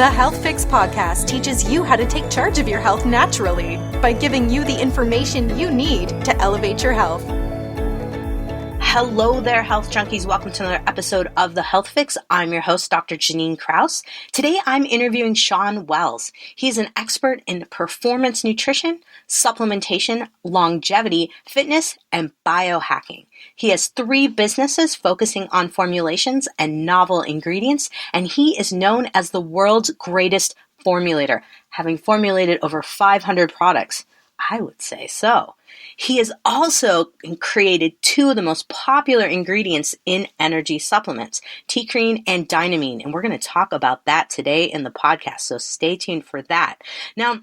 The Health Fix podcast teaches you how to take charge of your health naturally by giving you the information you need to elevate your health. Hello there, health junkies. Welcome to another episode of The Health Fix. I'm your host, Dr. Janine Krause. Today, I'm interviewing Shawn Wells. He's an expert in performance nutrition, supplementation, longevity, fitness, and biohacking. He has 3 businesses focusing on formulations and novel ingredients, and he is known as the world's greatest formulator, having formulated over 500 products. I would say so. He has also created 2 of the most popular ingredients in energy supplements, T-creatine and dynamine, and we're going to talk about that today in the podcast, so stay tuned for that. Now,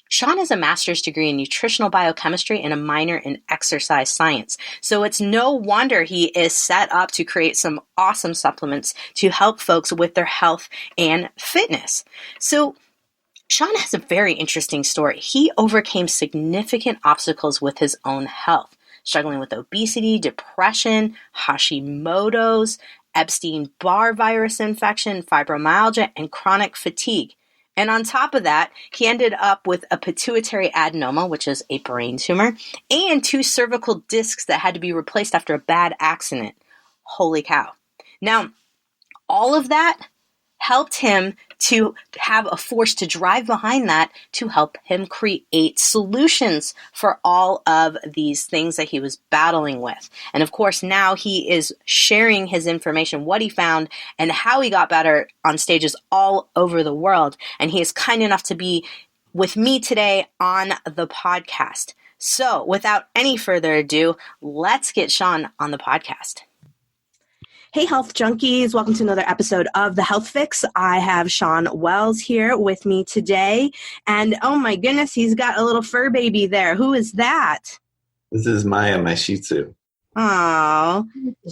Shawn has a master's degree in nutritional biochemistry and a minor in exercise science, so it's no wonder he is set up to create some awesome supplements to help folks with their health and fitness. So Shawn has a very interesting story. He overcame significant obstacles with his own health, struggling with obesity, depression, Hashimotos, Epstein-Barr virus infection, fibromyalgia, and chronic fatigue. And on top of that, he ended up with a pituitary adenoma, which is a brain tumor, and 2 cervical discs that had to be replaced after a bad accident. Holy cow. Now, all of that helped him to have a force to drive behind that to help him create solutions for all of these things that he was battling with. And of course, now he is sharing his information, what he found and how he got better on stages all over the world. And he is kind enough to be with me today on the podcast. So without any further ado, let's get Shawn on the podcast. Hey, health junkies. Welcome to another episode of The Health Fix. I have Shawn Wells here with me today. And oh my goodness, he's got a little fur baby there. Who is that? This is Maya, my Shih Tzu. Oh,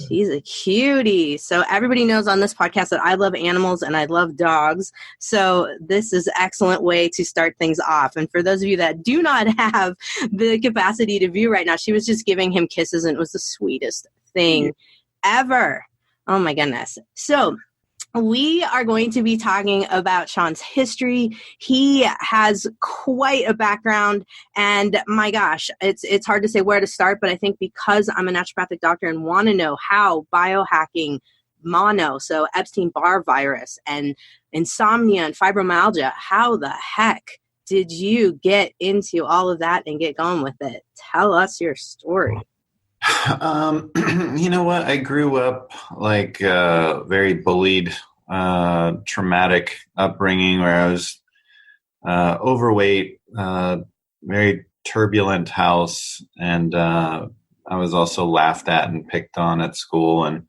she's a cutie. So everybody knows on this podcast that I love animals and I love dogs. So this is an excellent way to start things off. And for those of you that do not have the capacity to view right now, she was just giving him kisses and it was the sweetest thing ever. Oh my goodness. So we are going to be talking about Shawn's history. He has quite a background and my gosh, it's hard to say where to start, but I think because I'm a naturopathic doctor and want to know how biohacking so Epstein-Barr virus and insomnia and fibromyalgia, how the heck did you get into all of that and get going with it? Tell us your story. You know what? I grew up like very bullied, traumatic upbringing where I was overweight, very turbulent house, and I was also laughed at and picked on at school. And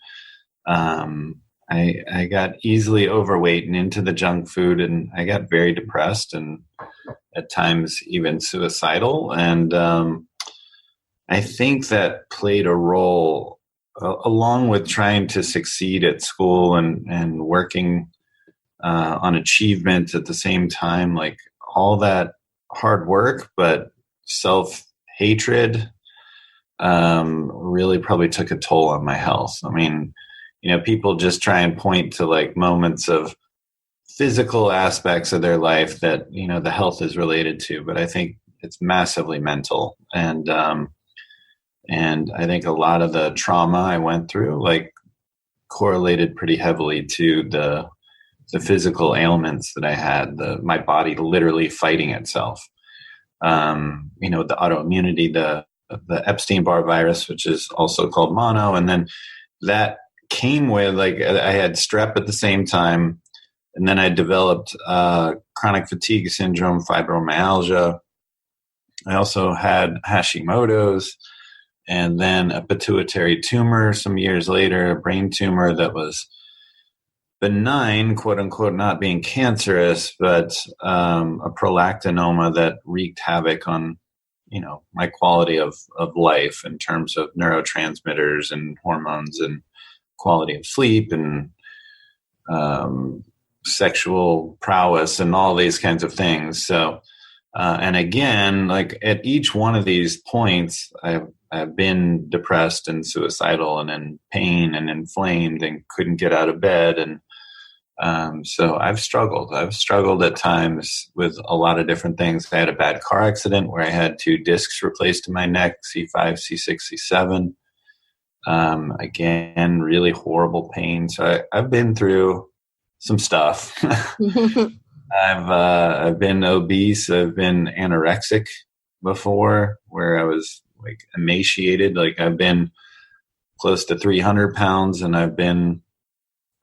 I got easily overweight and into the junk food, and I got very depressed and at times even suicidal. And I think that played a role along with trying to succeed at school and working on achievement at the same time, like all that hard work, but self-hatred really probably took a toll on my health. I mean, you know, people just try and point to like moments of physical aspects of their life that, you know, the health is related to, but I think it's massively mental. And I think a lot of the trauma I went through, like, correlated pretty heavily to the physical ailments that I had, my body literally fighting itself. You know, the autoimmunity, the Epstein-Barr virus, which is also called mono. And then that came with, like, I had strep at the same time. And then I developed chronic fatigue syndrome, fibromyalgia. I also had Hashimotos. And then a pituitary tumor some years later, a brain tumor that was benign, quote unquote, not being cancerous, but a prolactinoma that wreaked havoc on, you know, my quality of life in terms of neurotransmitters and hormones and quality of sleep and sexual prowess and all these kinds of things. So, and again, like at each one of these points, I've been depressed and suicidal and in pain and inflamed and couldn't get out of bed. And So I've struggled. I've struggled at times with a lot of different things. I had a bad car accident where I had 2 discs replaced in my neck, C5, C6, C7. Again, really horrible pain. So I've been through some stuff. I've been obese. I've been anorexic before, where I was like emaciated. Like I've been close to 300 pounds, and I've been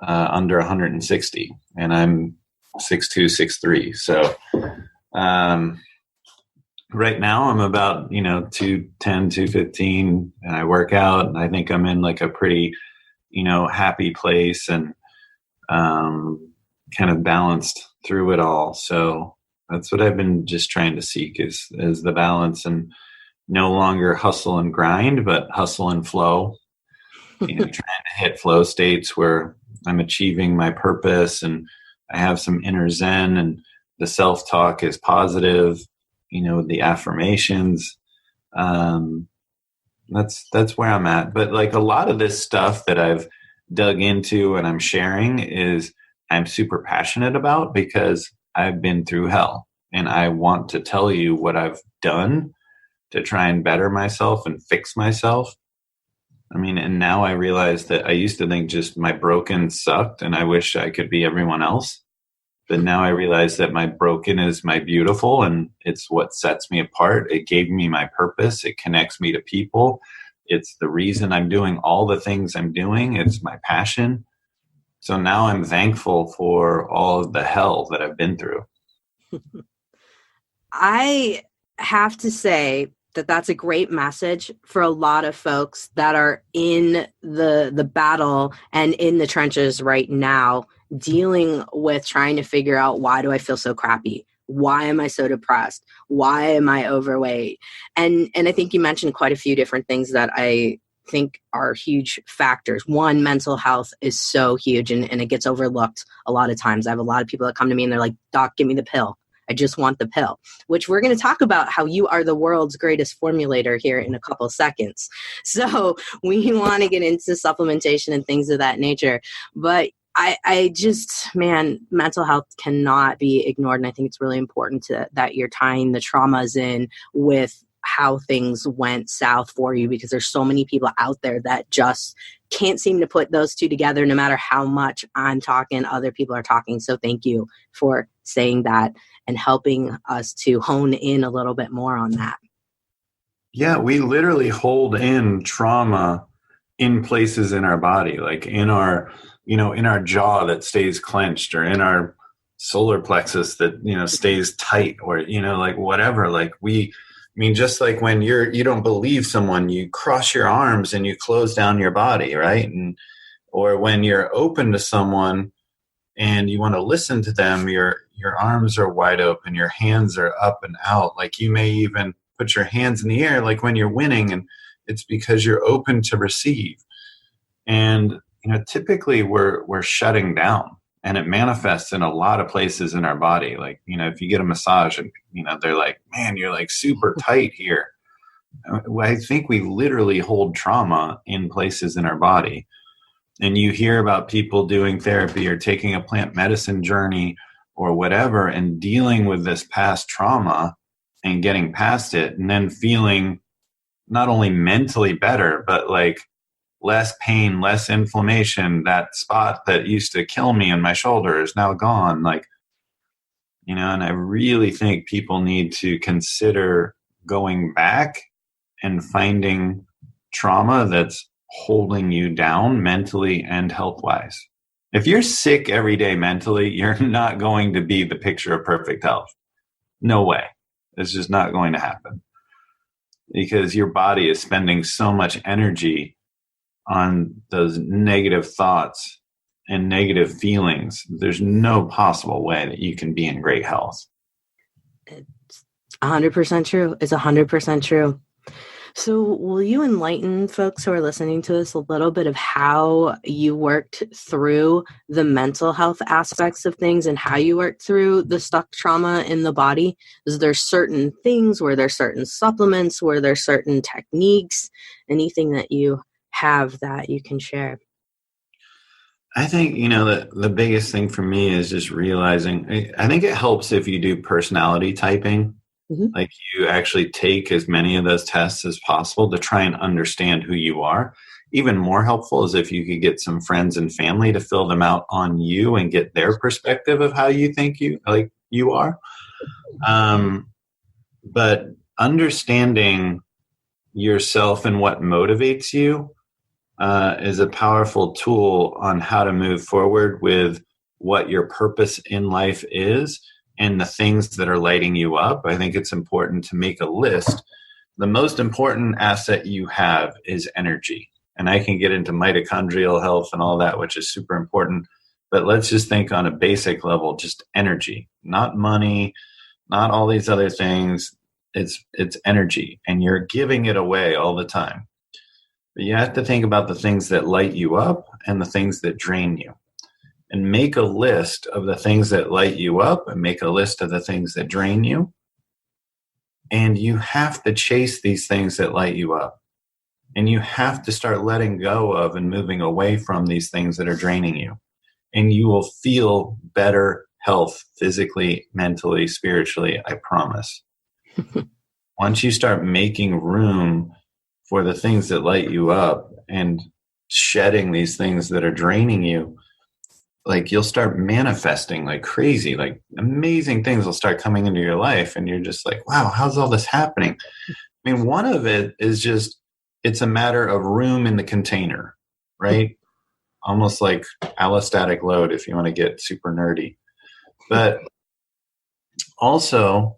under 160, and I'm 6'2", 6'3". So right now I'm about 210, 215, and I work out, and I think I'm in like a pretty happy place, and kind of balanced through it all. So that's what I've been just trying to seek is the balance, and no longer hustle and grind, but hustle and flow. Trying to hit flow states where I'm achieving my purpose, and I have some inner zen, and the self-talk is positive, the affirmations. That's where I'm at. But like a lot of this stuff that I've dug into and I'm sharing is I'm super passionate about, because I've been through hell, and I want to tell you what I've done to try and better myself and fix myself. I mean, and now I realize that I used to think just my broken sucked and I wish I could be everyone else. But now I realize that my broken is my beautiful, and it's what sets me apart. It gave me my purpose. It connects me to people. It's the reason I'm doing all the things I'm doing. It's my passion. So now I'm thankful for all of the hell that I've been through. I have to say that that's a great message for a lot of folks that are in the battle and in the trenches right now, dealing with trying to figure out, why do I feel so crappy? Why am I so depressed? Why am I overweight? And I think you mentioned quite a few different things that I think are huge factors. One, mental health is so huge, and it gets overlooked a lot of times. I have a lot of people that come to me and they're like, Doc, give me the pill. I just want the pill, which we're going to talk about how you are the world's greatest formulator here in a couple seconds. So we want to get into supplementation and things of that nature. But I just, man, mental health cannot be ignored. And I think it's really important that you're tying the traumas in with how things went south for you, because there's so many people out there that just can't seem to put those two together. No matter how much I'm talking, other people are talking. So thank you for saying that and helping us to hone in a little bit more on that. Yeah, we literally hold in trauma in places in our body, like in our, in our jaw that stays clenched, or in our solar plexus that, stays tight, or, like whatever. Like just like when you don't believe someone, you cross your arms and you close down your body, right? Or when you're open to someone and you want to listen to them, your arms are wide open, your hands are up and out. Like you may even put your hands in the air, like when you're winning, and it's because you're open to receive. And, typically we're shutting down, and it manifests in a lot of places in our body. Like, if you get a massage and, they're like, man, you're like super tight here. I think we literally hold trauma in places in our body. And you hear about people doing therapy or taking a plant medicine journey or whatever, and dealing with this past trauma and getting past it, and then feeling not only mentally better, but like less pain, less inflammation. That spot that used to kill me in my shoulder is now gone. Like, and I really think people need to consider going back and finding trauma that's holding you down mentally and health-wise. If you're sick every day mentally, you're not going to be the picture of perfect health. No way. It's just not going to happen, because your body is spending so much energy on those negative thoughts and negative feelings. There's no possible way that you can be in great health. It's 100% true. It's 100% true. So will you enlighten folks who are listening to this a little bit of how you worked through the mental health aspects of things and how you worked through the stuck trauma in the body? Is there certain things, were there certain supplements, were there certain techniques, anything that you have that you can share? I think, the biggest thing for me is just realizing, I think it helps if you do personality typing. Mm-hmm. Like you actually take as many of those tests as possible to try and understand who you are. Even more helpful is if you could get some friends and family to fill them out on you and get their perspective of how you think you are. But understanding yourself and what motivates you is a powerful tool on how to move forward with what your purpose in life is and the things that are lighting you up. I think it's important to make a list. The most important asset you have is energy. And I can get into mitochondrial health and all that, which is super important. But let's just think on a basic level, just energy, not money, not all these other things. It's energy, and you're giving it away all the time. But you have to think about the things that light you up and the things that drain you. And make a list of the things that light you up and make a list of the things that drain you. And you have to chase these things that light you up. And you have to start letting go of and moving away from these things that are draining you. And you will feel better health physically, mentally, spiritually, I promise. Once you start making room for the things that light you up and shedding these things that are draining you, like you'll start manifesting like crazy, like amazing things will start coming into your life. And you're just like, wow, how's all this happening? I mean, one of it is just, it's a matter of room in the container, right? Almost like allostatic load if you want to get super nerdy. But also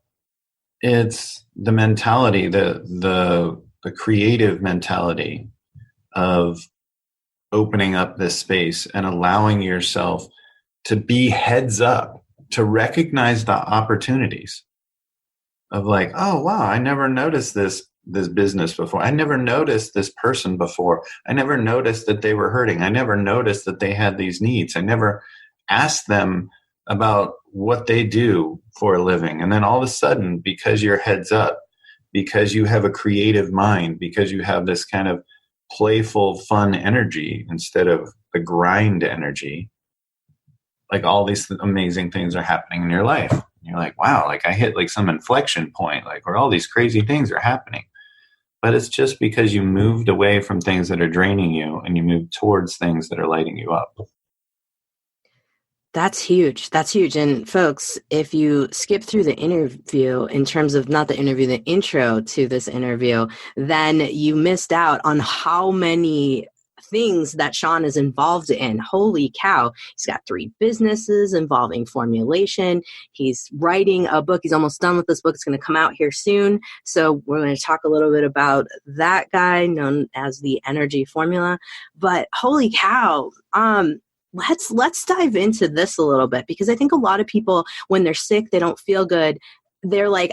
it's the mentality, the creative mentality of opening up this space and allowing yourself to be heads up, to recognize the opportunities of like, oh, wow, I never noticed this business before. I never noticed this person before. I never noticed that they were hurting. I never noticed that they had these needs. I never asked them about what they do for a living. And then all of a sudden, because you're heads up, because you have a creative mind, because you have this kind of playful, fun energy instead of the grind energy, like all these amazing things are happening in your life. And you're like, wow, like I hit like some inflection point, like where all these crazy things are happening. But it's just because you moved away from things that are draining you and you moved towards things that are lighting you up. That's huge. That's huge. And folks, if you skip through the interview in terms of not the interview, the intro to this interview, then you missed out on how many things that Shawn is involved in. Holy cow. He's got 3 businesses involving formulation. He's writing a book. He's almost done with this book. It's going to come out here soon. So we're going to talk a little bit about that guy known as the Energy Formula. But holy cow, let's dive into this a little bit, because I think a lot of people, when they're sick, they don't feel good. They're like,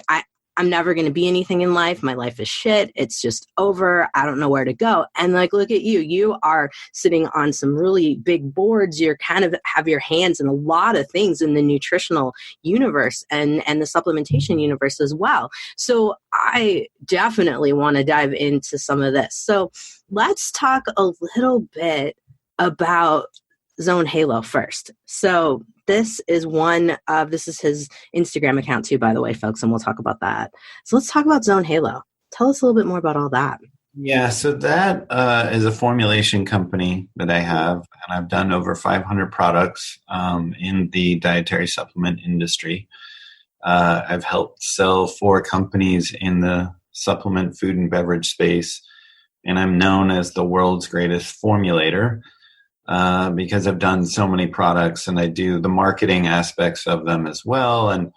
I'm never going to be anything in life. My life is shit. It's just over. I don't know where to go. And like, look at you. You are sitting on some really big boards. You're kind of have your hands in a lot of things in the nutritional universe and the supplementation universe as well. So I definitely want to dive into some of this. So let's talk a little bit about Zone Halo first. So this is his Instagram account too, by the way, folks, and we'll talk about that. So let's talk about Zone Halo. Tell us a little bit more about all that. Yeah, so that is a formulation company that I have, and I've done over 500 products in the dietary supplement industry. I've helped sell 4 companies in the supplement, food, and beverage space, and I'm known as the world's greatest formulator. Because I've done so many products and I do the marketing aspects of them as well. And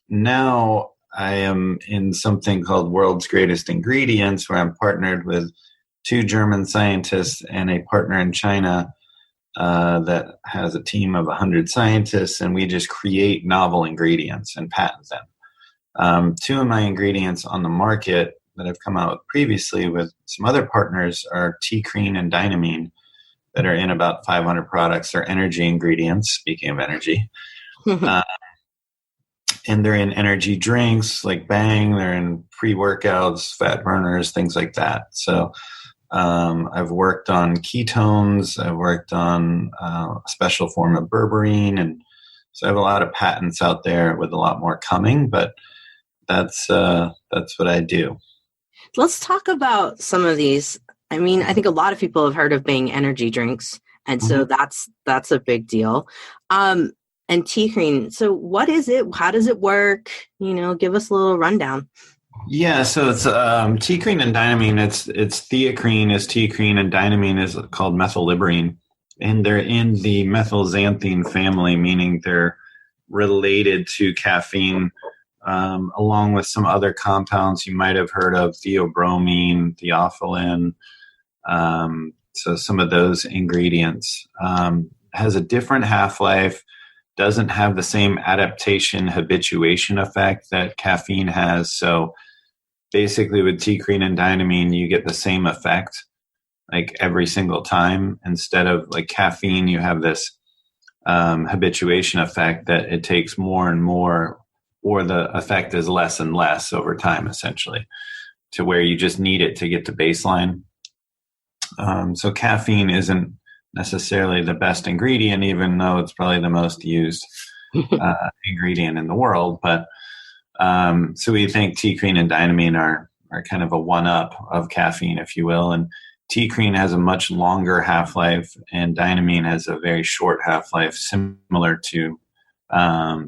now I am in something called World's Greatest Ingredients, where I'm partnered with 2 German scientists and a partner in China that has a team of 100 scientists, and we just create novel ingredients and patent them. 2 of my ingredients on the market that I've come out with previously with some other partners are T-Creen and Dynamine, that are in about 500 products. They're energy ingredients, speaking of energy. And they're in energy drinks like Bang. They're in pre-workouts, fat burners, things like that. So I've worked on ketones. I've worked on a special form of berberine, and so I have a lot of patents out there with a lot more coming. But that's what I do. Let's talk about some of these. I mean, I think a lot of people have heard of Bang energy drinks, and so that's a big deal. And T-Cream. So what is it? How does it work? Give us a little rundown. Yeah, so it's T-Cream and dynamine. It's theacrine is T-Cream, and dynamine is called methylliberine, and they're in the methylxanthine family, meaning they're related to caffeine, along with some other compounds you might have heard of, theobromine, theophylline. So some of those ingredients has a different half-life, doesn't have the same adaptation habituation effect that caffeine has. So basically with T-Cream and dynamine, you get the same effect like every single time. Instead of like caffeine, you have this habituation effect that it takes more and more, or the effect is less and less over time, essentially, to where you just need it to get to baseline. So caffeine isn't necessarily the best ingredient, even though it's probably the most used ingredient in the world. But so we think T-Cream and dynamine are kind of a one-up of caffeine, if you will. And T-Cream has a much longer half-life, and dynamine has a very short half-life, similar to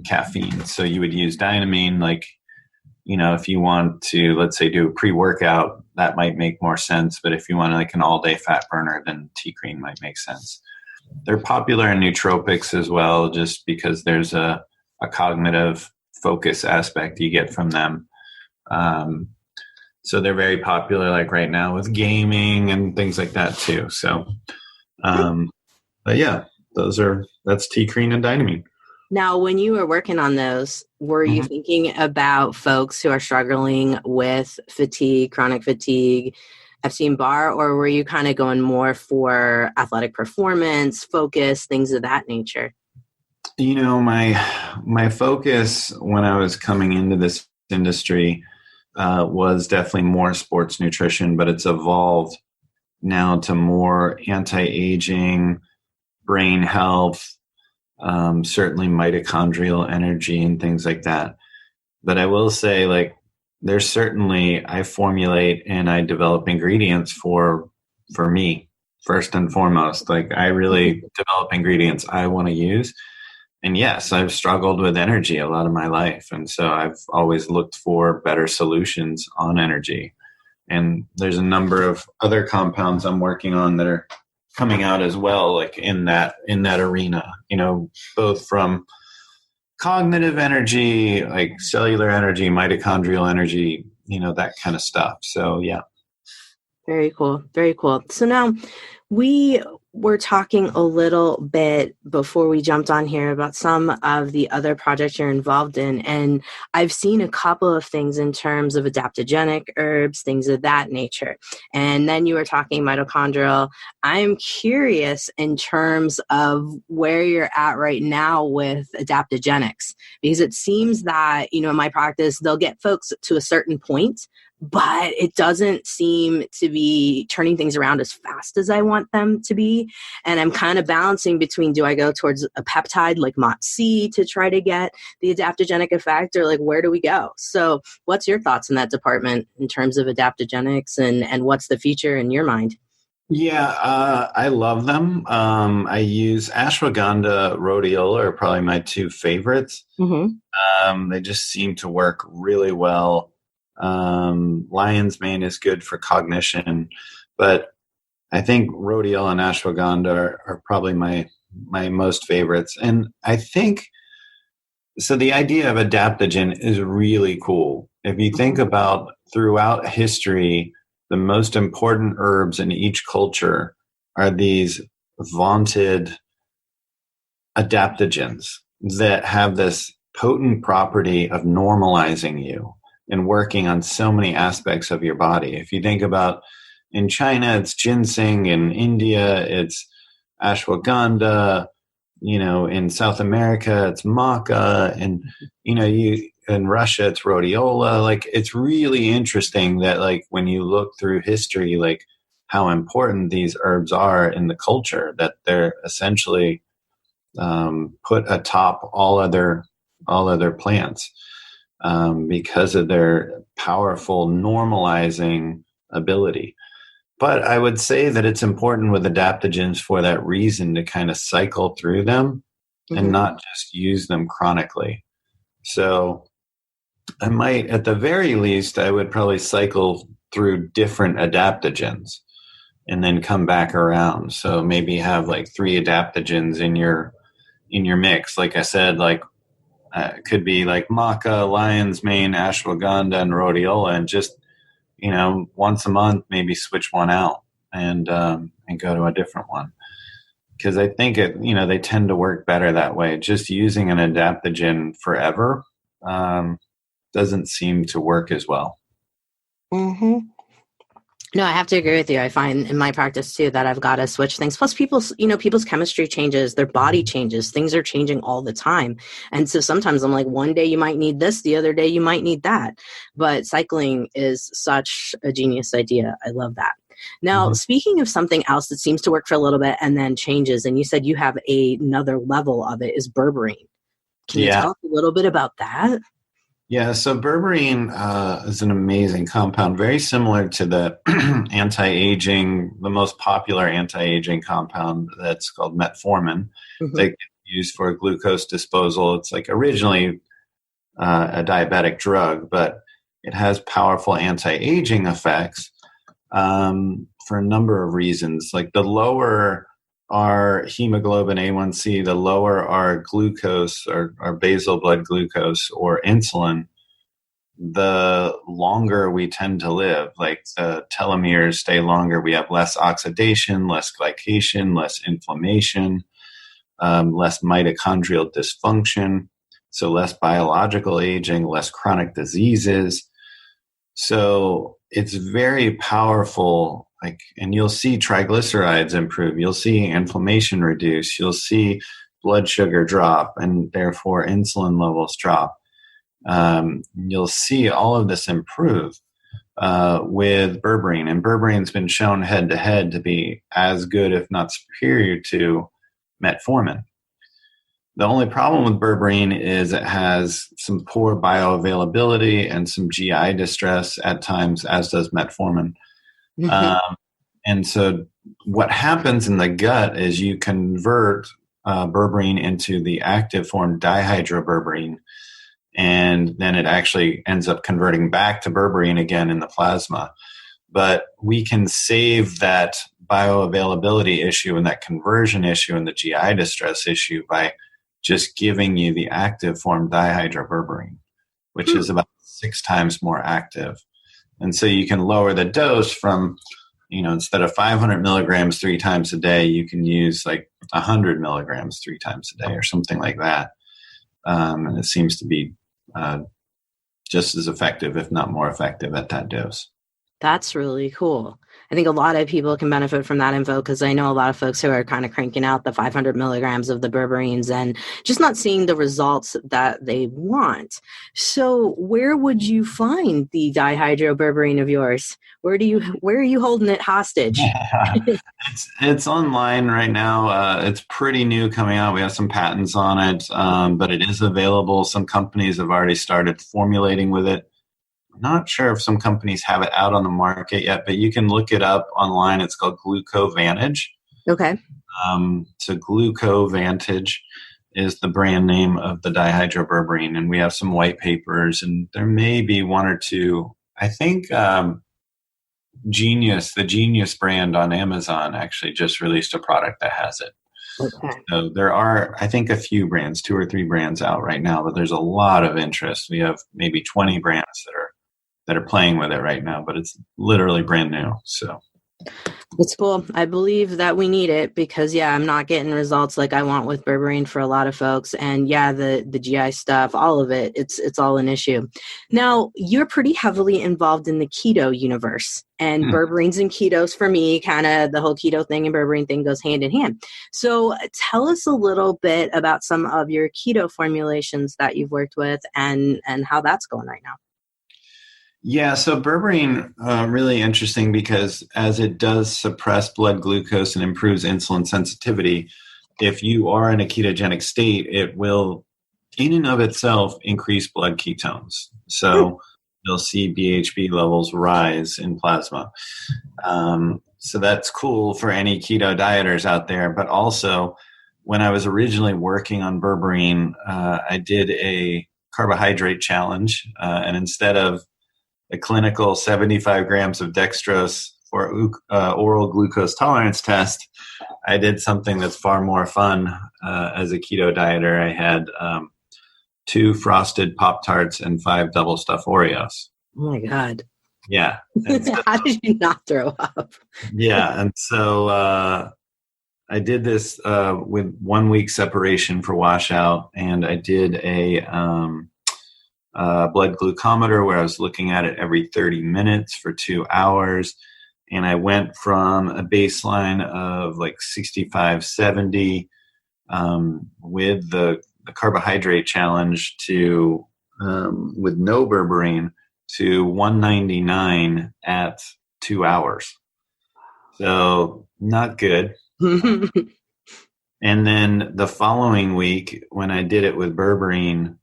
caffeine. So you would use dynamine, like, if you want to, let's say, do a pre-workout, that might make more sense. But if you want like an all-day fat burner, then T-Cream might make sense. They're popular in nootropics as well, just because there's a cognitive focus aspect you get from them. So they're very popular, like right now with gaming and things like that too. So, but yeah, that's T-Cream and dynamine. Now, when you were working on those, were you thinking about folks who are struggling with fatigue, chronic fatigue, Epstein-Barr, or were you kind of going more for athletic performance, focus, things of that nature? My focus when I was coming into this industry was definitely more sports nutrition, but it's evolved now to more anti-aging, brain health, certainly mitochondrial energy and things like that. But I will say, like, I formulate and I develop ingredients for me first and foremost. Like, I really develop ingredients I want to use. And yes, I've struggled with energy a lot of my life. And so I've always looked for better solutions on energy. And there's a number of other compounds I'm working on that are coming out as well, like in that arena, both from cognitive energy, like cellular energy, mitochondrial energy, that kind of stuff. So yeah. Very cool. Very cool. So now we were talking a little bit before we jumped on here about some of the other projects you're involved in. And I've seen a couple of things in terms of adaptogenic herbs, things of that nature. And then you were talking mitochondrial. I'm curious in terms of where you're at right now with adaptogenics, because it seems that, in my practice, they'll get folks to a certain point, but it doesn't seem to be turning things around as fast as I want them to be. And I'm kind of balancing between, do I go towards a peptide like MOTS-c to try to get the adaptogenic effect, or like, where do we go? So what's your thoughts in that department in terms of adaptogenics, and what's the future in your mind? Yeah, I love them. I use ashwagandha, rhodiola are probably my two favorites. They just seem to work really well. Lion's mane is good for cognition, but I think rhodiola and ashwagandha are probably my most favorites. And I think, so the idea of adaptogen is really cool. If you think about throughout history, the most important herbs in each culture are these vaunted adaptogens that have this potent property of normalizing you and working on so many aspects of your body. If you think about, in China, it's ginseng. In India, it's ashwagandha. In South America, it's maca. And, in Russia, it's rhodiola. Like, it's really interesting that, like, when you look through history, like, how important these herbs are in the culture, that they're essentially put atop all other plants because of their powerful normalizing ability. But I would say that it's important with adaptogens for that reason, to kind of cycle through them and not just use them chronically. So I might, at the very least, I would probably cycle through different adaptogens and then come back around. So maybe have like 3 adaptogens in your mix. Like I said, like it could be like maca, lion's mane, ashwagandha, and rhodiola, and just, once a month, maybe switch one out and go to a different one. Because I think they tend to work better that way. Just using an adaptogen forever doesn't seem to work as well. Mm-hmm. No, I have to agree with you. I find in my practice too that I've got to switch things. Plus people's chemistry changes, their body changes, things are changing all the time. And so sometimes I'm like, one day you might need this, the other day you might need that. But cycling is such a genius idea. I love that. Now, speaking of something else that seems to work for a little bit and then changes, and you said you have another level of it, is berberine. Can you tell us a little bit about that? Yeah, so berberine is an amazing compound, very similar to the anti-aging, the most popular anti-aging compound that's called metformin. They get used for glucose disposal. It's like originally a diabetic drug, but it has powerful anti-aging effects for a number of reasons. Like the lower our hemoglobin A1C, the lower our glucose, our basal blood glucose or insulin, the longer we tend to live. Like the telomeres stay longer. We have less oxidation, less glycation, less inflammation, less mitochondrial dysfunction. So less biological aging, less chronic diseases. So it's very powerful. And you'll see triglycerides improve. You'll see inflammation reduce. You'll see blood sugar drop, and therefore insulin levels drop. You'll see all of this improve with berberine. And berberine's been shown head-to-head to be as good, if not superior, to metformin. The only problem with berberine is it has some poor bioavailability and some GI distress at times, as does metformin. And so what happens in the gut is you convert berberine into the active form dihydroberberine, and then it actually ends up converting back to berberine again in the plasma. But we can save that bioavailability issue and that conversion issue and the GI distress issue by just giving you the active form dihydroberberine, which is about 6 times more active. And so you can lower the dose from, instead of 500 milligrams 3 times a day, you can use like 100 milligrams 3 times a day or something like that. And it seems to be just as effective, if not more effective, at that dose. That's really cool. I think a lot of people can benefit from that info, because I know a lot of folks who are kind of cranking out the 500 milligrams of the berberines and just not seeing the results that they want. So where would you find the dihydroberberine of yours? Where are you holding it hostage? It's online right now. It's pretty new coming out. We have some patents on it, but it is available. Some companies have already started formulating with it. Not sure if some companies have it out on the market yet, but you can look it up online. It's called Glucovantage. Okay. So Glucovantage is the brand name of the dihydroberberine, and we have some white papers, and there may be 1 or 2. I think the Genius brand on Amazon actually just released a product that has it. Okay. So there are, I think, a few brands, 2 or 3 brands out right now, but there's a lot of interest. We have maybe 20 brands that are playing with it right now, but it's literally brand new. So it's cool. I believe that we need it because, I'm not getting results like I want with berberine for a lot of folks. And the GI stuff, all of it, it's all an issue. Now, you're pretty heavily involved in the keto universe, and berberines and ketos, for me, kind of the whole keto thing and berberine thing goes hand in hand. So tell us a little bit about some of your keto formulations that you've worked with and how that's going right now. Yeah, so berberine, really interesting because as it does suppress blood glucose and improves insulin sensitivity, if you are in a ketogenic state, it will, in and of itself, increase blood ketones. So you'll see BHB levels rise in plasma. So that's cool for any keto dieters out there. But also, when I was originally working on berberine, I did a carbohydrate challenge, and instead of a clinical 75 grams of dextrose for oral glucose tolerance test, I did something that's far more fun as a keto dieter. I had 2 frosted Pop-Tarts and 5 double stuffed Oreos. Oh my God. Yeah. So, how did you not throw up? Yeah. And so I did this with 1 week separation for washout, and I did a blood glucometer where I was looking at it every 30 minutes for 2 hours. And I went from a baseline of like 65, 70 with the carbohydrate challenge to with no berberine to 199 at 2 hours. So not good. And then the following week, when I did it with berberine,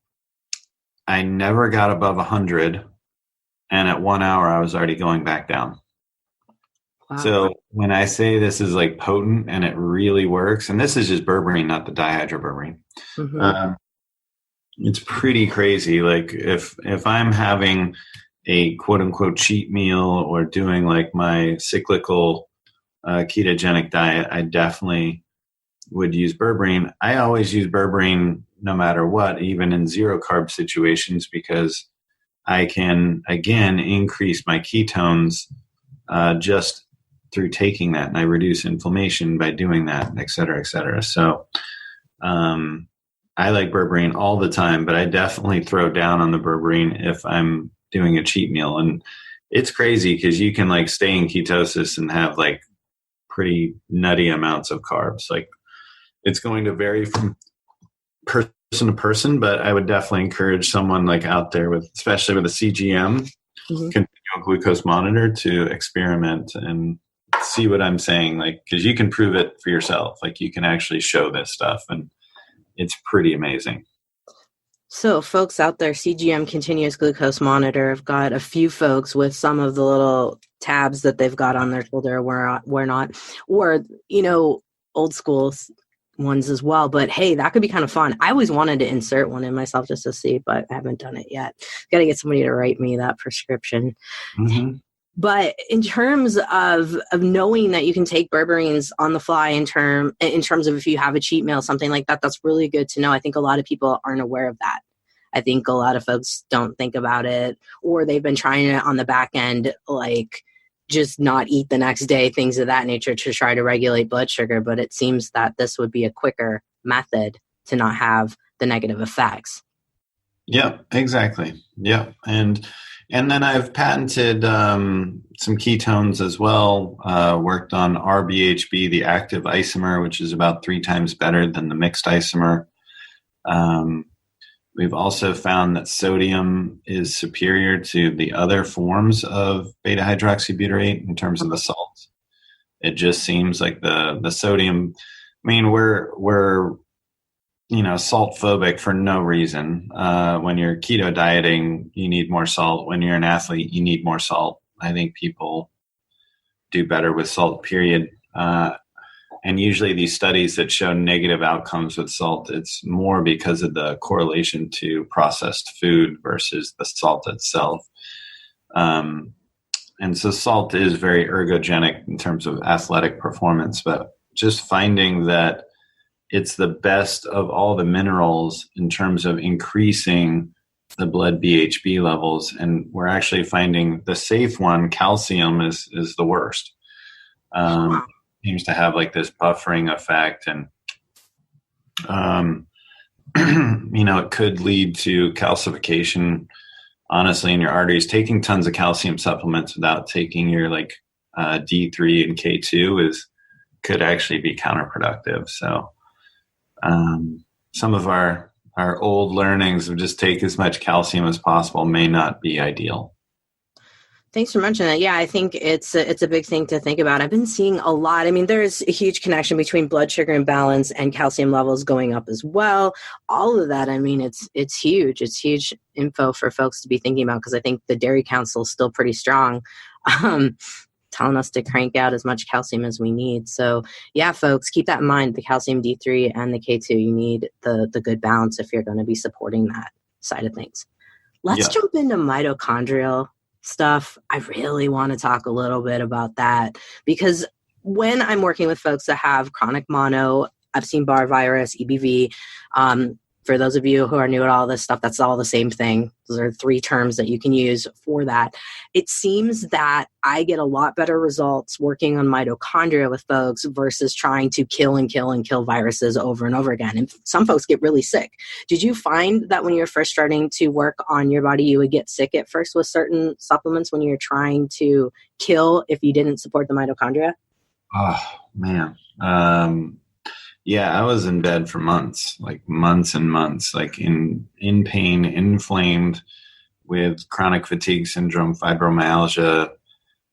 I never got above 100. And at 1 hour, I was already going back down. Wow. So when I say this is like potent and it really works, and this is just berberine, not the dihydroberberine, it's pretty crazy. Like if I'm having a quote unquote cheat meal or doing like my cyclical ketogenic diet, I definitely would use berberine. I always use berberine no matter what, even in zero carb situations, because I can, again, increase my ketones just through taking that. And I reduce inflammation by doing that, et cetera, et cetera. So I like berberine all the time, but I definitely throw down on the berberine if I'm doing a cheat meal. And it's crazy because you can like stay in ketosis and have like pretty nutty amounts of carbs. Like it's going to vary from person to person, but I would definitely encourage someone like out there with, especially with a CGM, continual glucose monitor, to experiment and see what I'm saying. Like, cause you can prove it for yourself. Like you can actually show this stuff and it's pretty amazing. So folks out there, CGM, continuous glucose monitor, I've got a few folks with some of the little tabs that they've got on their shoulder where not, or, you know, old school ones as well. But hey, that could be kind of fun. I always wanted to insert one in myself just to see, but I haven't done it yet. Got to get somebody to write me that prescription. But in terms of knowing that you can take berberines on the fly in terms of if you have a cheat meal, something like that, that's really good to know. I think a lot of people aren't aware of that. I think a lot of folks don't think about it, or they've been trying it on the back end, like just not eat the next day, things of that nature to try to regulate blood sugar. But it seems that this would be a quicker method to not have the negative effects. Yeah, exactly. Yeah. And then I've patented some ketones as well, worked on RBHB, the active isomer, which is about 3 times better than the mixed isomer. We've also found that sodium is superior to the other forms of beta hydroxybutyrate in terms of the salt. It just seems like the sodium, I mean, we're salt phobic for no reason. When you're keto dieting, you need more salt. When you're an athlete, you need more salt. I think people do better with salt, period. And usually these studies that show negative outcomes with salt, it's more because of the correlation to processed food versus the salt itself. And so salt is very ergogenic in terms of athletic performance, but just finding that it's the best of all the minerals in terms of increasing the blood BHB levels. And we're actually finding the safe one, calcium, is the worst. Seems to have like this buffering effect, and it could lead to calcification, honestly, in your arteries. Taking tons of calcium supplements without taking your like D3 and K2 could actually be counterproductive. So some of our old learnings of just take as much calcium as possible may not be ideal. Thanks for mentioning that. Yeah, I think it's a big thing to think about. I've been seeing a lot. I mean, there's a huge connection between blood sugar imbalance and calcium levels going up as well. All of that, I mean, it's huge. It's huge info for folks to be thinking about, because I think the Dairy Council is still pretty strong, telling us to crank out as much calcium as we need. So yeah, folks, keep that in mind. The calcium D3 and the K2, you need the good balance if you're going to be supporting that side of things. Let's jump into mitochondrial stuff. I really want to talk a little bit about that, because when I'm working with folks that have chronic mono, Epstein-Barr virus, EBV, for those of you who are new at all this stuff, that's all the same thing. Those are 3 terms that you can use for that. It seems that I get a lot better results working on mitochondria with folks versus trying to kill viruses over and over again. And some folks get really sick. Did you find that when you were first starting to work on your body, you would get sick at first with certain supplements when you're trying to kill if you didn't support the mitochondria? Oh, man. Yeah, I was in bed for months and months, like in pain, inflamed, with chronic fatigue syndrome, fibromyalgia.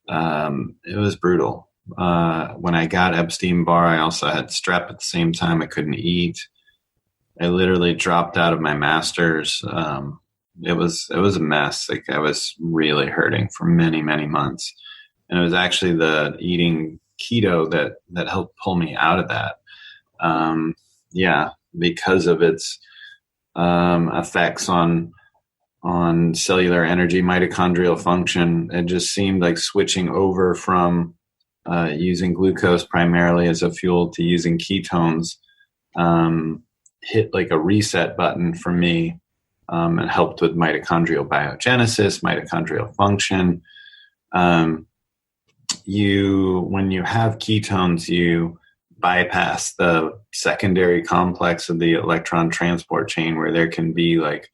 It was brutal. When I got Epstein-Barr, I also had strep at the same time. I couldn't eat. I literally dropped out of my master's. It was a mess. Like, I was really hurting for many, many months. And it was actually the eating keto that helped pull me out of that. Because of its effects on cellular energy, mitochondrial function. It just seemed like switching over from using glucose primarily as a fuel to using ketones hit like a reset button for me, and helped with mitochondrial biogenesis, mitochondrial function. When you have ketones, you bypass the secondary complex of the electron transport chain, where there can be like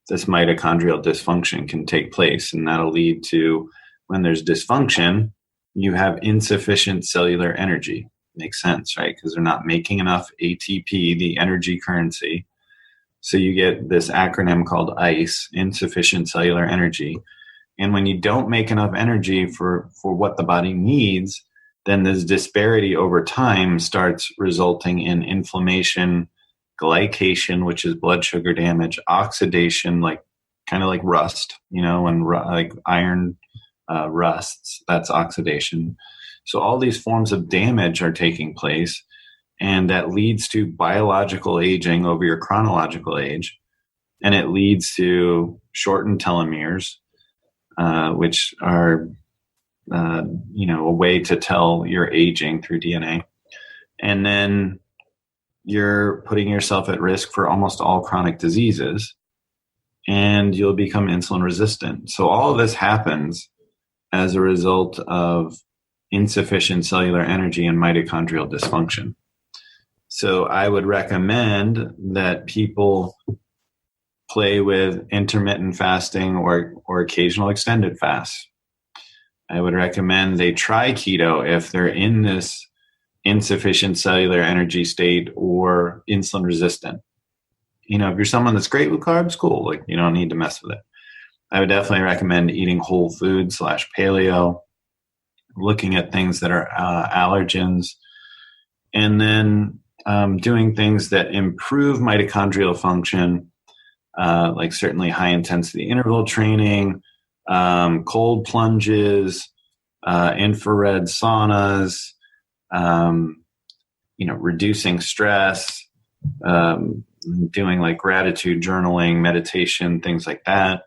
this mitochondrial dysfunction can take place. And that'll lead to, when there's dysfunction, you have insufficient cellular energy. Makes sense, right? Because they're not making enough ATP, the energy currency. So you get this acronym called ICE, insufficient cellular energy. And when you don't make enough energy for what the body needs, then this disparity over time starts resulting in inflammation, glycation, which is blood sugar damage, oxidation, like kind of like rust, when like iron rusts, that's oxidation. So all these forms of damage are taking place, and that leads to biological aging over your chronological age, and it leads to shortened telomeres, which are a way to tell you're aging through DNA. And then you're putting yourself at risk for almost all chronic diseases, and you'll become insulin resistant. So all of this happens as a result of insufficient cellular energy and mitochondrial dysfunction. So I would recommend that people play with intermittent fasting or occasional extended fasts. I would recommend they try keto if they're in this insufficient cellular energy state or insulin resistant. If you're someone that's great with carbs, cool. Like, you don't need to mess with it. I would definitely recommend eating whole food / paleo, looking at things that are allergens, and then doing things that improve mitochondrial function, like certainly high intensity interval training, cold plunges, infrared saunas, reducing stress, doing like gratitude journaling, meditation, things like that.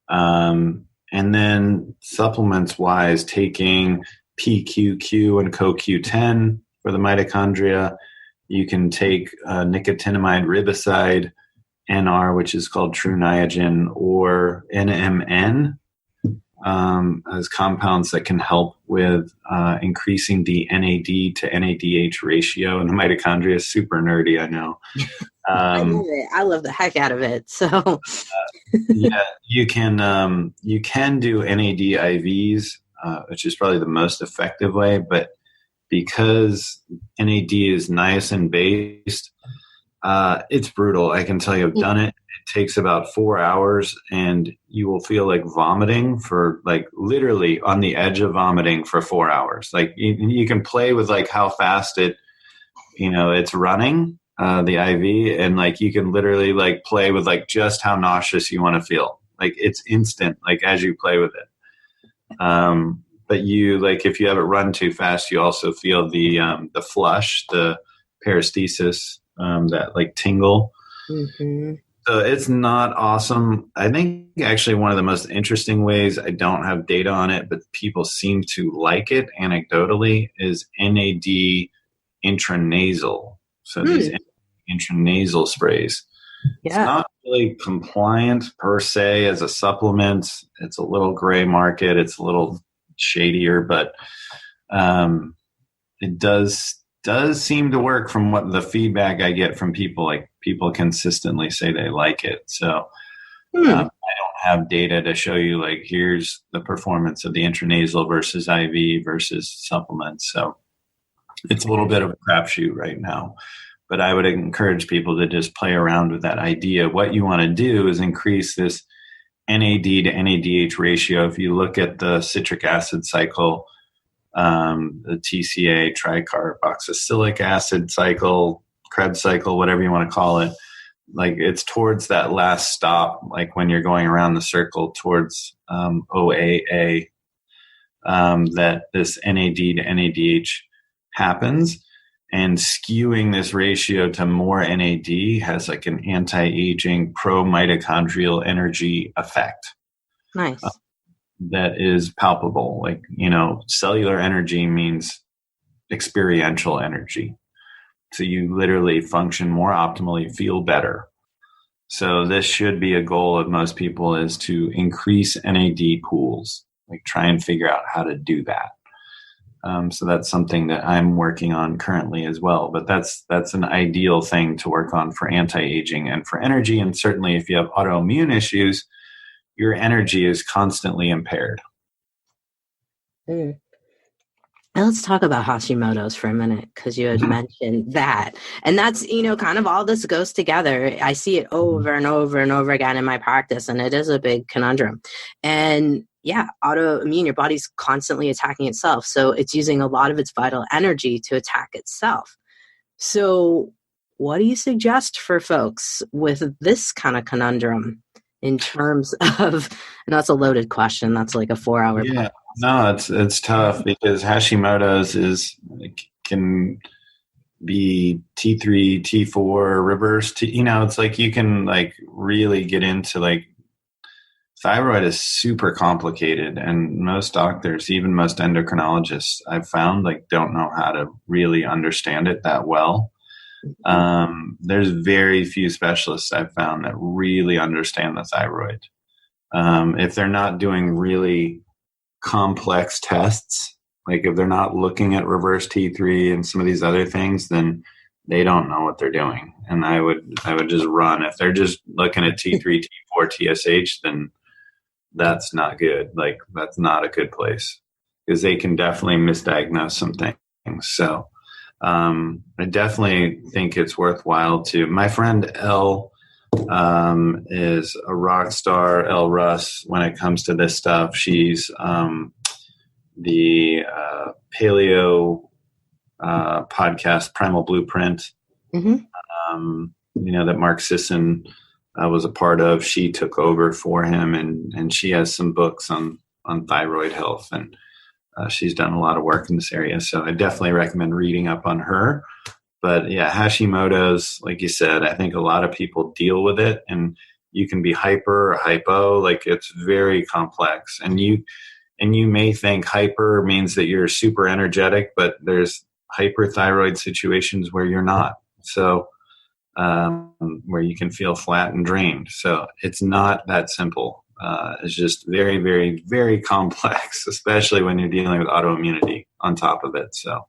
And then supplements wise, taking PQQ and CoQ10 for the mitochondria. You can take nicotinamide riboside, NR, which is called True Niagen, or NMN, as compounds that can help with increasing the NAD to NADH ratio. And the mitochondria is super nerdy, I know. I love it. I love the heck out of it. So you can do NAD IVs, which is probably the most effective way. But because NAD is niacin based, It's brutal. I can tell you, I've done it. It takes about 4 hours, and you will feel like vomiting for like literally on the edge of vomiting for 4 hours. Like you can play with like how fast it's running, the IV, and like you can literally like play with like just how nauseous you want to feel. Like it's instant, like as you play with it. But you like if you have it run too fast, you also feel the flush, the paresthesis, that like tingle. Mm-hmm. So it's not awesome. I think actually one of the most interesting ways, I don't have data on it, but people seem to like it anecdotally, is NAD intranasal. So these intranasal sprays. Yeah. It's not really compliant per se as a supplement. It's a little gray market. It's a little shadier, but it does seem to work from what the feedback I get from people. Like people consistently say they like it. So I don't have data to show you like here's the performance of the intranasal versus IV versus supplements. So it's a little bit of a crapshoot right now. But I would encourage people to just play around with that idea. What you want to do is increase this NAD to NADH ratio. If you look at the citric acid cycle, the TCA, tricarboxylic acid cycle, Krebs cycle, whatever you want to call it, like it's towards that last stop, like when you're going around the circle towards OAA, that this NAD to NADH happens. And skewing this ratio to more NAD has like an anti-aging, pro-mitochondrial energy effect. Nice. That is palpable. Like, cellular energy means experiential energy. So you literally function more optimally, feel better. So this should be a goal of most people, is to increase NAD pools, like try and figure out how to do that. So that's something that I'm working on currently as well. But that's an ideal thing to work on for anti-aging and for energy. And certainly if you have autoimmune issues, your energy is constantly impaired. Now let's talk about Hashimoto's for a minute, because you had mentioned that. And that's, kind of all this goes together. I see it over and over and over again in my practice, and it is a big conundrum. And yeah, autoimmune, your body's constantly attacking itself. So it's using a lot of its vital energy to attack itself. So what do you suggest for folks with this kind of conundrum in terms of, and that's a loaded question. That's like a 4-hour. Yeah, no, it's tough because Hashimoto's can be T3, T4, reverse T, it's like you can like really get into like, thyroid is super complicated, and most doctors, even most endocrinologists, I've found like don't know how to really understand it that well. There's very few specialists I've found that really understand the thyroid. If they're not doing really complex tests, like if they're not looking at reverse T3 and some of these other things, then they don't know what they're doing. And I would just run. If they're just looking at T3, T4, TSH, then that's not good. Like that's not a good place, because they can definitely misdiagnose some things. So I definitely think it's worthwhile to. My friend Elle is a rock star, Elle Russ, when it comes to this stuff. She's the paleo podcast Primal Blueprint, that Mark Sisson was a part of. She took over for him, and she has some books on thyroid health, and she's done a lot of work in this area. So I definitely recommend reading up on her. But yeah, Hashimoto's, like you said, I think a lot of people deal with it, and you can be hyper or hypo. Like it's very complex, and you may think hyper means that you're super energetic, but there's hyperthyroid situations where you're not. So where you can feel flat and drained. So it's not that simple. It's just very, very, very complex, especially when you're dealing with autoimmunity on top of it. So,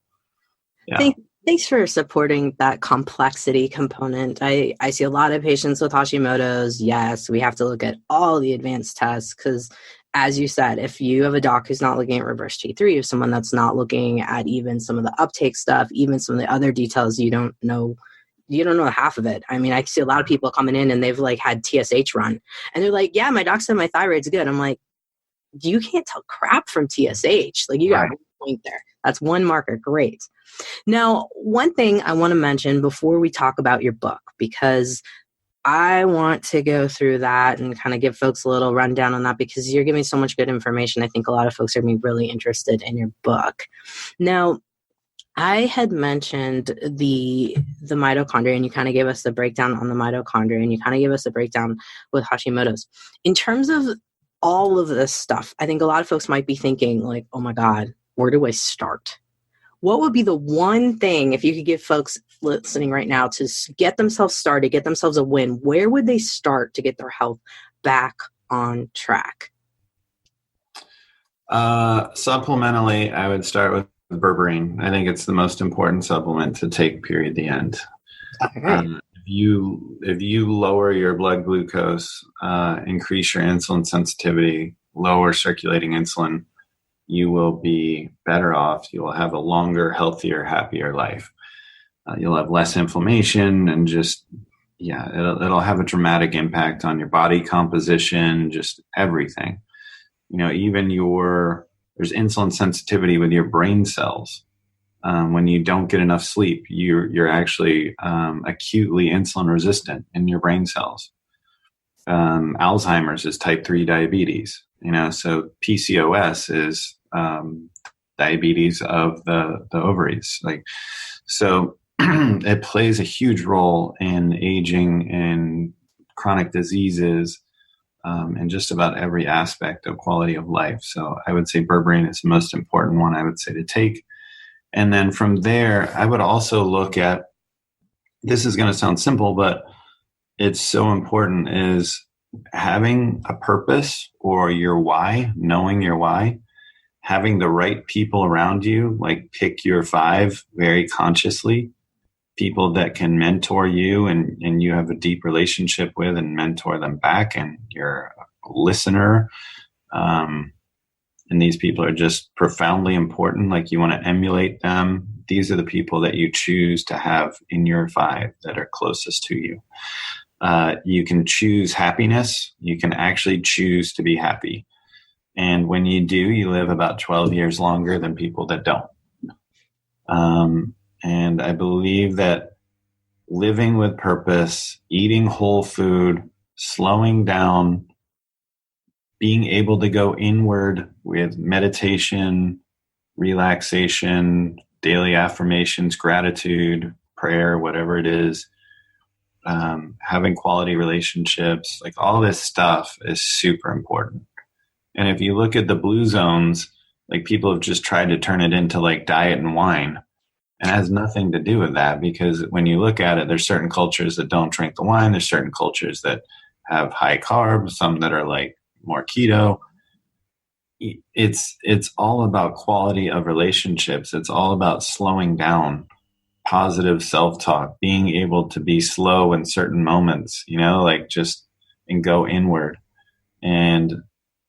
yeah. Thanks for supporting that complexity component. I see a lot of patients with Hashimoto's. Yes, we have to look at all the advanced tests because, as you said, if you have a doc who's not looking at reverse T3, if someone that's not looking at even some of the uptake stuff, even some of the other details, you don't know you don't know half of it. I mean, I see a lot of people coming in and they've like had TSH run and they're like, yeah, my doc said my thyroid's good. I'm like, you can't tell crap from TSH. Like, you got one point there. That's one marker. Great. Now, one thing I want to mention before we talk about your book, because I want to go through that and kind of give folks a little rundown on that, because you're giving so much good information. I think a lot of folks are going to be really interested in your book. Now, I had mentioned the mitochondria, and you kind of gave us the breakdown on the mitochondria, and you kind of gave us a breakdown with Hashimoto's. In terms of all of this stuff, I think a lot of folks might be thinking like, oh my God, where do I start? What would be the one thing, if you could give folks listening right now to get themselves started, get themselves a win, where would they start to get their health back on track? Supplementally, I would start with Berberine. I think it's the most important supplement to take, period, the end. Right. If you lower your blood glucose, increase your insulin sensitivity, lower circulating insulin, you will be better off. You will have a longer, healthier, happier life. You'll have less inflammation, and it'll have a dramatic impact on your body composition, just everything. Even there's insulin sensitivity with your brain cells. When you don't get enough sleep, you're actually acutely insulin resistant in your brain cells. Alzheimer's is type 3 diabetes. So PCOS is diabetes of the ovaries. So it plays a huge role in aging and chronic diseases, and just about every aspect of quality of life. So I would say Berberine is the most important one I would say to take. And then from there, I would also look at, this is going to sound simple, but it's so important, is having a purpose or your why, knowing your why, having the right people around you, like pick your 5 very consciously, people that can mentor you and you have a deep relationship with, and mentor them back, and you're a listener. And these people are just profoundly important. Like, you want to emulate them. These are the people that you choose to have in your 5 that are closest to you. You can choose happiness. You can actually choose to be happy. And when you do, you live about 12 years longer than people that don't. And I believe that living with purpose, eating whole food, slowing down, being able to go inward with meditation, relaxation, daily affirmations, gratitude, prayer, whatever it is, having quality relationships, like all this stuff is super important. And if you look at the blue zones, like, people have just tried to turn it into like diet and wine. And it has nothing to do with that, because when you look at it, there's certain cultures that don't drink the wine. There's certain cultures that have high carbs, some that are like more keto. It's all about quality of relationships. It's all about slowing down, positive self-talk, being able to be slow in certain moments, and go inward. And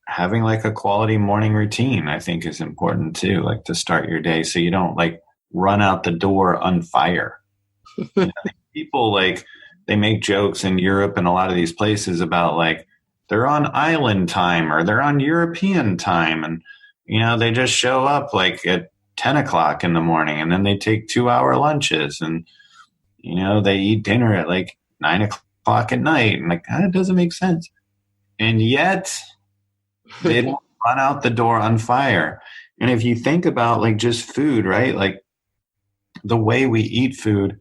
having like a quality morning routine, I think, is important too, like to start your day so you don't like run out the door on fire. People they make jokes in Europe and a lot of these places about like they're on island time or they're on European time, and they just show up like at 10 o'clock in the morning, and then they take 2-hour lunches, and they eat dinner at like 9 o'clock at night, and like, that doesn't make sense. And yet they don't run out the door on fire. And if you think about like just food, right? Like, the way we eat food,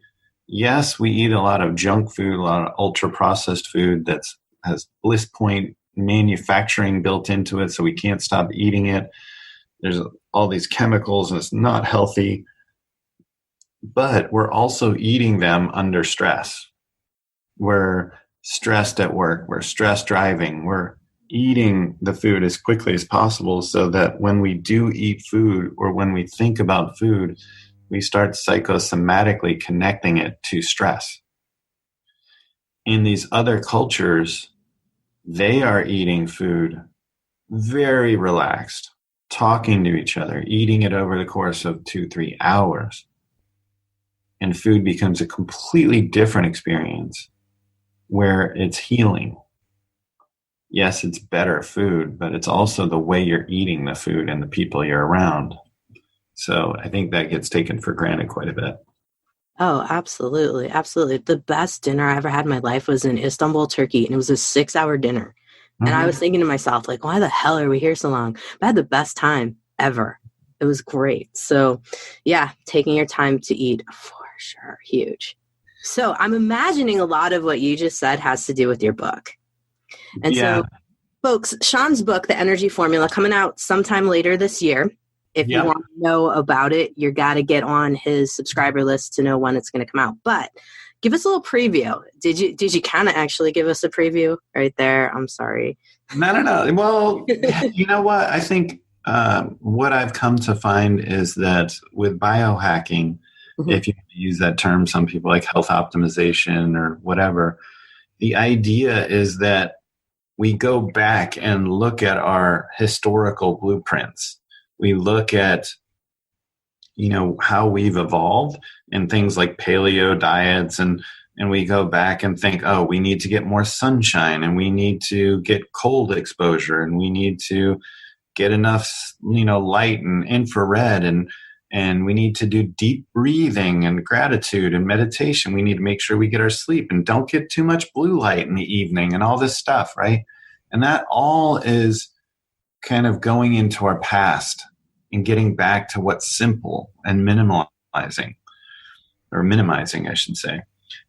yes, we eat a lot of junk food, a lot of ultra processed food that has bliss point manufacturing built into it, so we can't stop eating it. There's all these chemicals and it's not healthy, but we're also eating them under stress. We're stressed at work. We're stressed driving. We're eating the food as quickly as possible so that when we do eat food, or when we think about food, we start psychosomatically connecting it to stress. In these other cultures, they are eating food very relaxed, talking to each other, eating it over the course of 2-3 hours. and food becomes a completely different experience where it's healing. Yes, it's better food, but it's also the way you're eating the food and the people you're around. So I think that gets taken for granted quite a bit. Oh, absolutely. Absolutely. The best dinner I ever had in my life was in Istanbul, Turkey, and it was a 6-hour dinner. Mm-hmm. And I was thinking to myself, like, why the hell are we here so long? But I had the best time ever. It was great. So yeah, taking your time to eat for sure. Huge. So I'm imagining a lot of what you just said has to do with your book. And so folks, Shawn's book, The Energy Formula, coming out sometime later this year. If you want to know about it, you got to get on his subscriber list to know when it's going to come out. But give us a little preview. Did you kind of actually give us a preview right there? I'm sorry. No. Well, you know what? I think what I've come to find is that with biohacking, if you use that term, some people like health optimization or whatever, the idea is that we go back and look at our historical blueprints. We look at, how we've evolved in things like paleo diets, and we go back and think, oh, we need to get more sunshine, and we need to get cold exposure, and we need to get enough, light and infrared, and we need to do deep breathing and gratitude and meditation. We need to make sure we get our sleep and don't get too much blue light in the evening and all this stuff, right? And that all is kind of going into our past and getting back to what's simple and minimizing, I should say.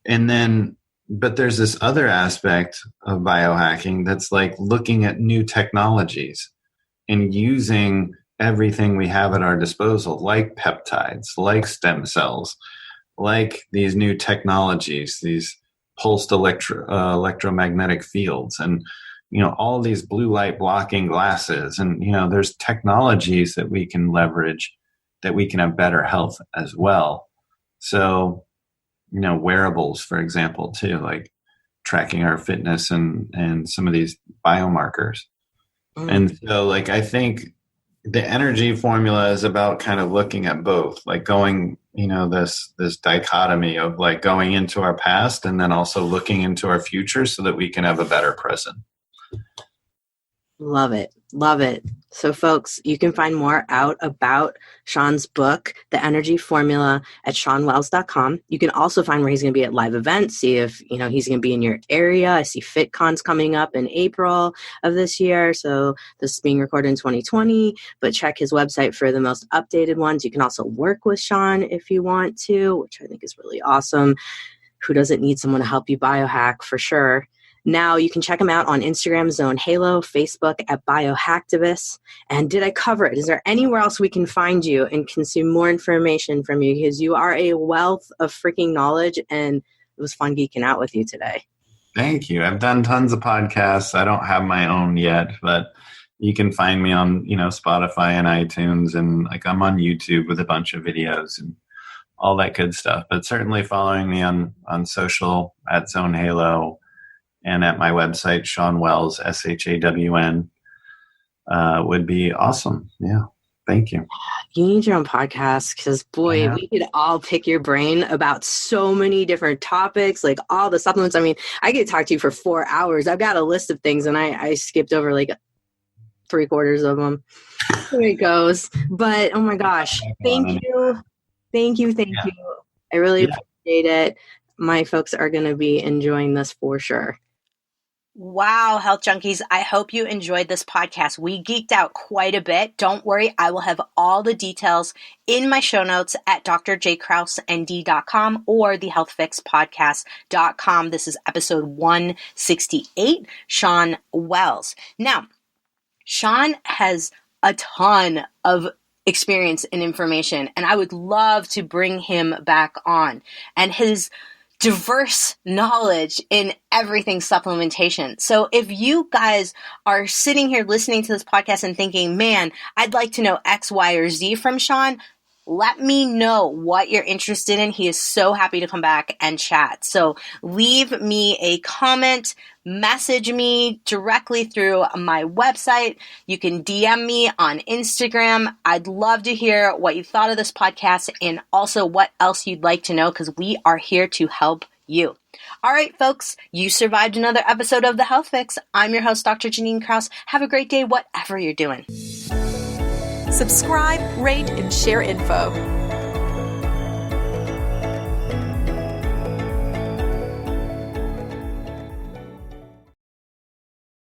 And then, but there's this other aspect of biohacking that's like looking at new technologies and using everything we have at our disposal, like peptides, like stem cells, like these new technologies, these pulsed electromagnetic fields, and all these blue light blocking glasses. And, there's technologies that we can leverage that we can have better health as well. So, wearables, for example, too, like tracking our fitness and some of these biomarkers. And so, like, I think the energy formula is about kind of looking at both, like going, this dichotomy of like going into our past and then also looking into our future so that we can have a better present. Love it. Love it. So folks, you can find more out about Shawn's book, The Energy Formula, at ShawnWells.com. You can also find where he's going to be at live events, see if, he's going to be in your area. I see FitCons coming up in April of this year. So this is being recorded in 2020, but check his website for the most updated ones. You can also work with Shawn if you want to, which I think is really awesome. Who doesn't need someone to help you biohack for sure? Now you can check them out on Instagram, Zone Halo, Facebook at Biohacktivists. And did I cover it? Is there anywhere else we can find you and consume more information from you? Because you are a wealth of freaking knowledge, and it was fun geeking out with you today. Thank you. I've done tons of podcasts. I don't have my own yet, but you can find me on, Spotify and iTunes, and like I'm on YouTube with a bunch of videos and all that good stuff. But certainly following me on social at Zone Halo, and at my website, Shawn Wells, SHAWN, would be awesome. Yeah. Thank you. You need your own podcast because, boy, we could all pick your brain about so many different topics, like all the supplements. I mean, I could talk to you for 4 hours. I've got a list of things, and I skipped over like 3/4 of them. There it goes. But, oh, my gosh. Thank you. Thank you. I really appreciate it. My folks are going to be enjoying this for sure. Wow, health junkies. I hope you enjoyed this podcast. We geeked out quite a bit. Don't worry. I will have all the details in my show notes at drjkrausnd.com or thehealthfixpodcast.com. This is episode 168, Shawn Wells. Now, Shawn has a ton of experience and information, and I would love to bring him back on. And his diverse knowledge in everything supplementation. So if you guys are sitting here listening to this podcast and thinking, man, I'd like to know X, Y, or Z from Shawn, let me know what you're interested in. He is so happy to come back and chat. So leave me a comment, message me directly through my website. You can DM me on Instagram. I'd love to hear what you thought of this podcast and also what else you'd like to know, because we are here to help you. All right, folks, you survived another episode of The Health Fix. I'm your host, Dr. Janine Krause. Have a great day, whatever you're doing. Subscribe, rate, and share info.